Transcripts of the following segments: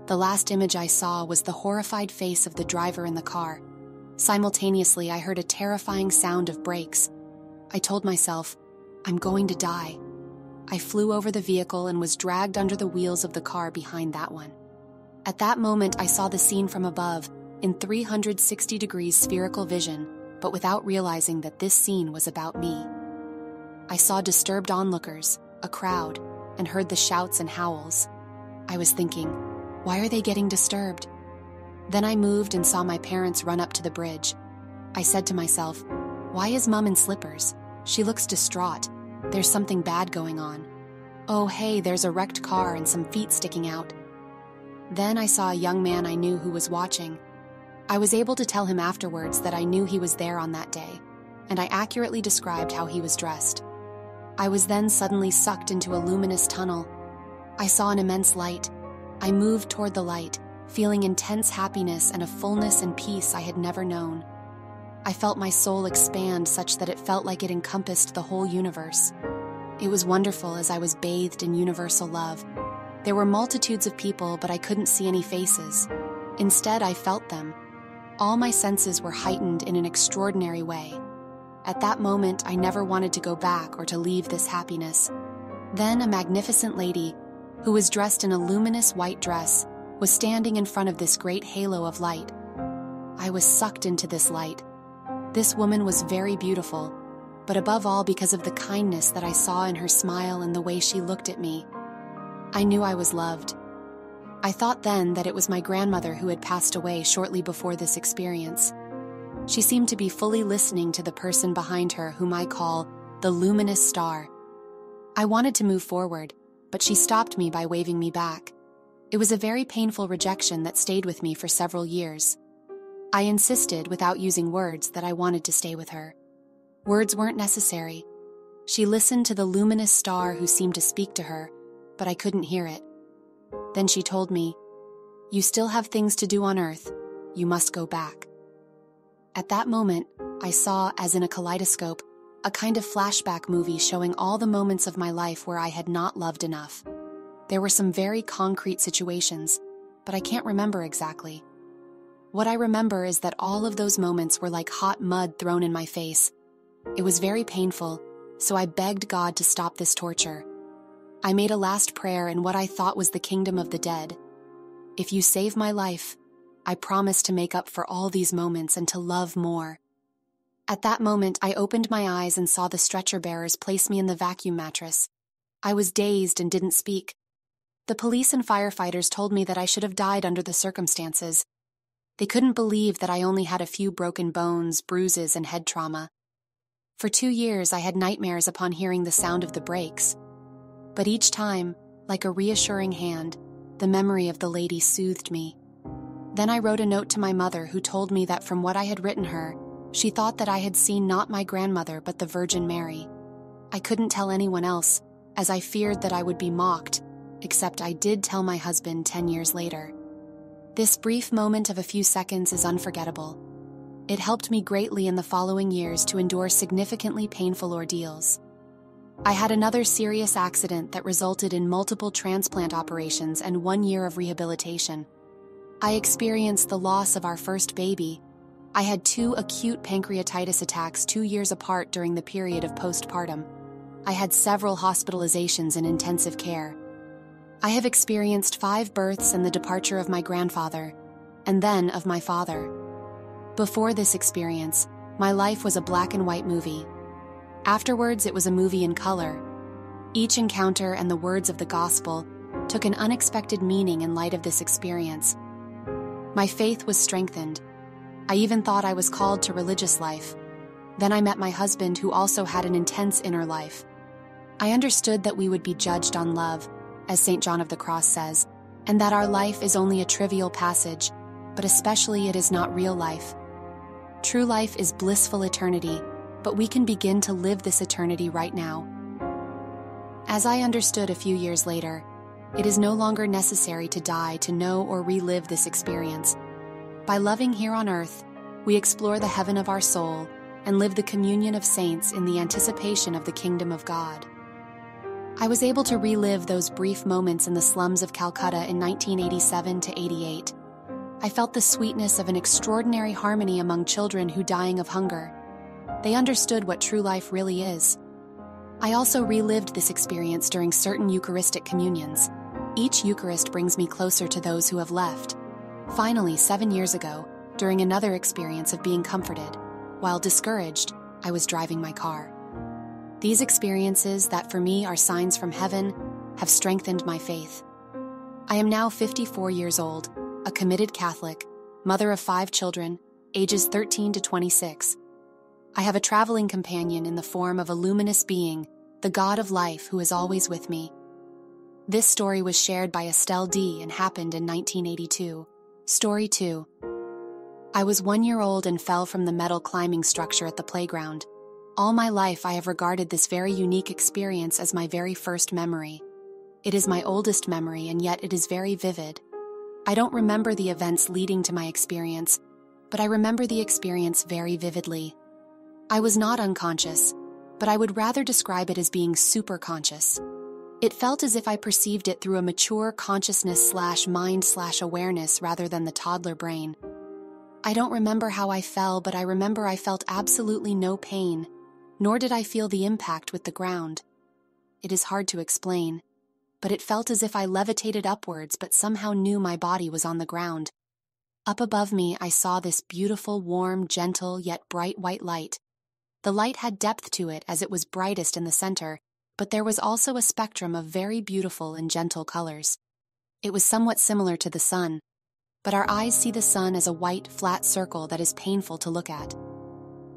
The last image I saw was the horrified face of the driver in the car. Simultaneously, I heard a terrifying sound of brakes. I told myself, I'm going to die. I flew over the vehicle and was dragged under the wheels of the car behind that one. At that moment, I saw the scene from above, in 360 degrees spherical vision, but without realizing that this scene was about me. I saw disturbed onlookers, a crowd, and heard the shouts and howls. I was thinking, why are they getting disturbed? Then I moved and saw my parents run up to the bridge. I said to myself, why is Mom in slippers? She looks distraught. There's something bad going on. Oh, hey, there's a wrecked car and some feet sticking out. Then I saw a young man I knew who was watching. I was able to tell him afterwards that I knew he was there on that day, and I accurately described how he was dressed. I was then suddenly sucked into a luminous tunnel. I saw an immense light. I moved toward the light, feeling intense happiness and a fullness and peace I had never known. I felt my soul expand such that it felt like it encompassed the whole universe. It was wonderful as I was bathed in universal love. There were multitudes of people, but I couldn't see any faces. Instead, I felt them. All my senses were heightened in an extraordinary way. At that moment, I never wanted to go back or to leave this happiness. Then a magnificent lady, who was dressed in a luminous white dress, was standing in front of this great halo of light. I was sucked into this light. This woman was very beautiful, but above all because of the kindness that I saw in her smile and the way she looked at me. I knew I was loved. I thought then that it was my grandmother who had passed away shortly before this experience. She seemed to be fully listening to the person behind her whom I call the luminous star. I wanted to move forward, but she stopped me by waving me back. It was a very painful rejection that stayed with me for several years. I insisted, without using words, that I wanted to stay with her. Words weren't necessary. She listened to the luminous star who seemed to speak to her, but I couldn't hear it. Then she told me, "You still have things to do on Earth. You must go back." At that moment, I saw, as in a kaleidoscope, a kind of flashback movie showing all the moments of my life where I had not loved enough. There were some very concrete situations, but I can't remember exactly. What I remember is that all of those moments were like hot mud thrown in my face. It was very painful, so I begged God to stop this torture. I made a last prayer in what I thought was the kingdom of the dead. If you save my life, I promise to make up for all these moments and to love more. At that moment, I opened my eyes and saw the stretcher bearers place me in the vacuum mattress. I was dazed and didn't speak. The police and firefighters told me that I should have died under the circumstances. They couldn't believe that I only had a few broken bones, bruises, and head trauma. For 2 years, I had nightmares upon hearing the sound of the brakes. But each time, like a reassuring hand, the memory of the lady soothed me. Then I wrote a note to my mother who told me that from what I had written her, she thought that I had seen not my grandmother but the Virgin Mary. I couldn't tell anyone else, as I feared that I would be mocked, except I did tell my husband 10 years later. This brief moment of a few seconds is unforgettable. It helped me greatly in the following years to endure significantly painful ordeals. I had another serious accident that resulted in multiple transplant operations and 1 year of rehabilitation. I experienced the loss of our first baby. I had 2 acute pancreatitis attacks 2 years apart during the period of postpartum. I had several hospitalizations in intensive care. I have experienced 5 births and the departure of my grandfather, and then of my father. Before this experience, my life was a black and white movie. Afterwards, it was a movie in color. Each encounter and the words of the gospel took an unexpected meaning in light of this experience. My faith was strengthened. I even thought I was called to religious life. Then I met my husband, who also had an intense inner life. I understood that we would be judged on love, as St. John of the Cross says, and that our life is only a trivial passage, but especially it is not real life. True life is blissful eternity, but we can begin to live this eternity right now. As I understood a few years later, it is no longer necessary to die to know or relive this experience. By loving here on earth, we explore the heaven of our soul and live the communion of saints in the anticipation of the kingdom of God. I was able to relive those brief moments in the slums of Calcutta in 1987 to 88. I felt the sweetness of an extraordinary harmony among children who dying of hunger. They understood what true life really is. I also relived this experience during certain Eucharistic communions. Each Eucharist brings me closer to those who have left. Finally, 7 years ago, during another experience of being comforted, while discouraged, I was driving my car. These experiences that for me are signs from heaven have strengthened my faith. I am now 54 years old, a committed Catholic, mother of 5 children, ages 13 to 26. I have a traveling companion in the form of a luminous being, the God of life who is always with me. This story was shared by Estelle D. and happened in 1982. Story 2. I was 1 year old and fell from the metal climbing structure at the playground. All my life I have regarded this very unique experience as my very first memory. It is my oldest memory, and yet it is very vivid. I don't remember the events leading to my experience, but I remember the experience very vividly. I was not unconscious, but I would rather describe it as being superconscious. It felt as if I perceived it through a mature consciousness/mind/awareness rather than the toddler brain. I don't remember how I fell, but I remember I felt absolutely no pain, nor did I feel the impact with the ground. It is hard to explain, but it felt as if I levitated upwards but somehow knew my body was on the ground. Up above me, I saw this beautiful, warm, gentle, yet bright white light. The light had depth to it as it was brightest in the center, but there was also a spectrum of very beautiful and gentle colors. It was somewhat similar to the sun, but our eyes see the sun as a white, flat circle that is painful to look at.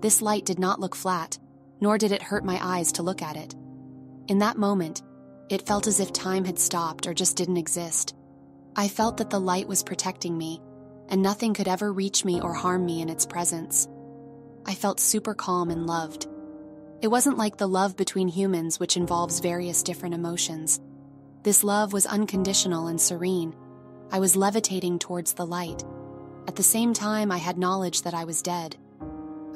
This light did not look flat, nor did it hurt my eyes to look at it. In that moment, it felt as if time had stopped or just didn't exist. I felt that the light was protecting me, and nothing could ever reach me or harm me in its presence. I felt super calm and loved. It wasn't like the love between humans, which involves various different emotions. This love was unconditional and serene. I was levitating towards the light. At the same time, I had knowledge that I was dead.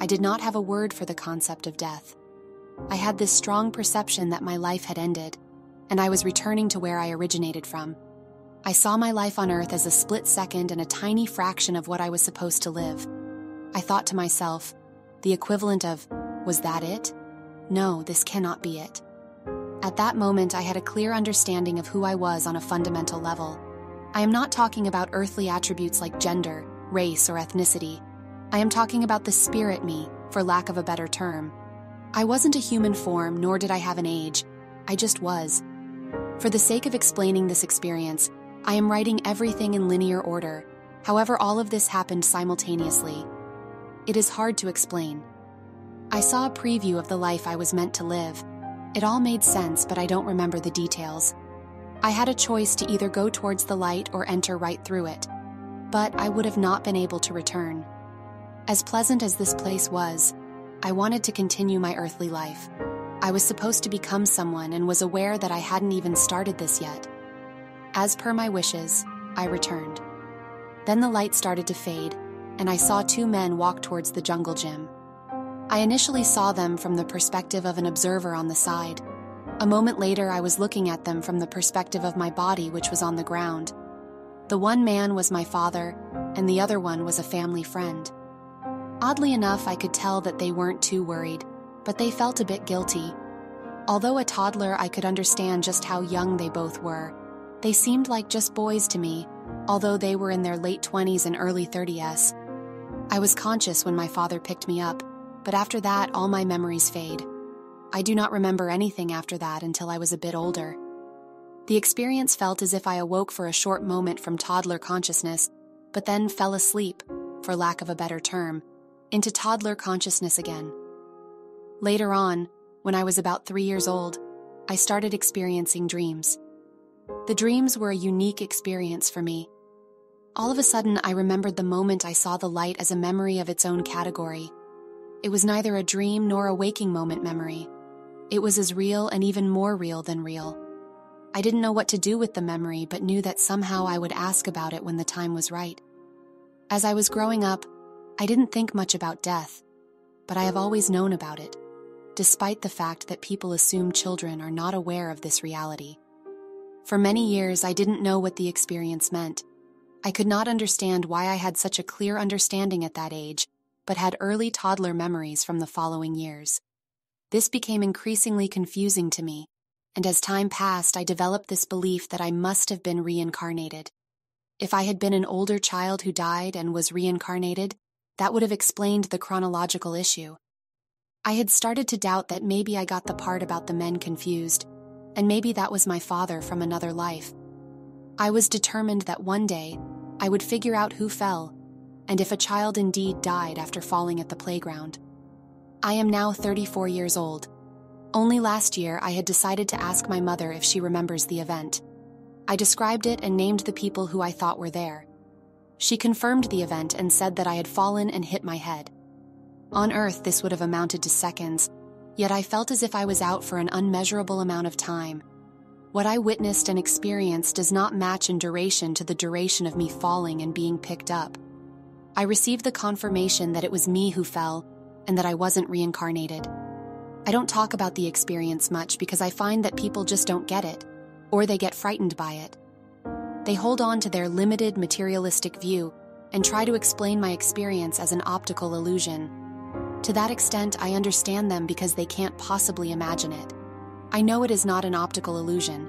I did not have a word for the concept of death. I had this strong perception that my life had ended, and I was returning to where I originated from. I saw my life on Earth as a split second and a tiny fraction of what I was supposed to live. I thought to myself, the equivalent of, was that it? No, this cannot be it. At that moment, I had a clear understanding of who I was on a fundamental level. I am not talking about earthly attributes like gender, race, or ethnicity. I am talking about the spirit me, for lack of a better term. I wasn't a human form, nor did I have an age. I just was. For the sake of explaining this experience, I am writing everything in linear order. However, all of this happened simultaneously. It is hard to explain. I saw a preview of the life I was meant to live. It all made sense, but I don't remember the details. I had a choice to either go towards the light or enter right through it, but I would have not been able to return. As pleasant as this place was, I wanted to continue my earthly life. I was supposed to become someone and was aware that I hadn't even started this yet. As per my wishes, I returned. Then the light started to fade, and I saw 2 men walk towards the jungle gym. I initially saw them from the perspective of an observer on the side. A moment later, I was looking at them from the perspective of my body, which was on the ground. The one man was my father, and the other one was a family friend. Oddly enough, I could tell that they weren't too worried, but they felt a bit guilty. Although a toddler, I could understand just how young they both were. They seemed like just boys to me, although they were in their late 20s and early 30s. I was conscious when my father picked me up, but after that, all my memories fade. I do not remember anything after that until I was a bit older. The experience felt as if I awoke for a short moment from toddler consciousness, but then fell asleep, for lack of a better term, into toddler consciousness again. Later on, when I was about 3 years old, I started experiencing dreams. The dreams were a unique experience for me. All of a sudden, I remembered the moment I saw the light as a memory of its own category. It was neither a dream nor a waking moment memory. It was as real and even more real than real. I didn't know what to do with the memory, but knew that somehow I would ask about it when the time was right. As I was growing up, I didn't think much about death, but I have always known about it. despite the fact that people assume children are not aware of this reality. For many years, I didn't know what the experience meant. I could not understand why I had such a clear understanding at that age, but had early toddler memories from the following years. This became increasingly confusing to me, and as time passed, I developed this belief that I must have been reincarnated. If I had been an older child who died and was reincarnated, that would have explained the chronological issue. I had started to doubt that maybe I got the part about the men confused, and maybe that was my father from another life. I was determined that one day I would figure out who fell, and if a child indeed died after falling at the playground. I am now 34 years old. Only last year I had decided to ask my mother if she remembers the event. I described it and named the people who I thought were there. She confirmed the event and said that I had fallen and hit my head. On Earth, this would have amounted to seconds, yet I felt as if I was out for an unmeasurable amount of time. What I witnessed and experienced does not match in duration to the duration of me falling and being picked up. I received the confirmation that it was me who fell and that I wasn't reincarnated. I don't talk about the experience much because I find that people just don't get it, or they get frightened by it. They hold on to their limited materialistic view and try to explain my experience as an optical illusion. To that extent, I understand them because they can't possibly imagine it. I know it is not an optical illusion.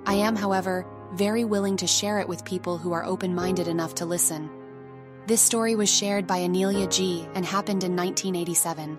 I am, however, very willing to share it with people who are open-minded enough to listen. This story was shared by Anelia G. and happened in 1987.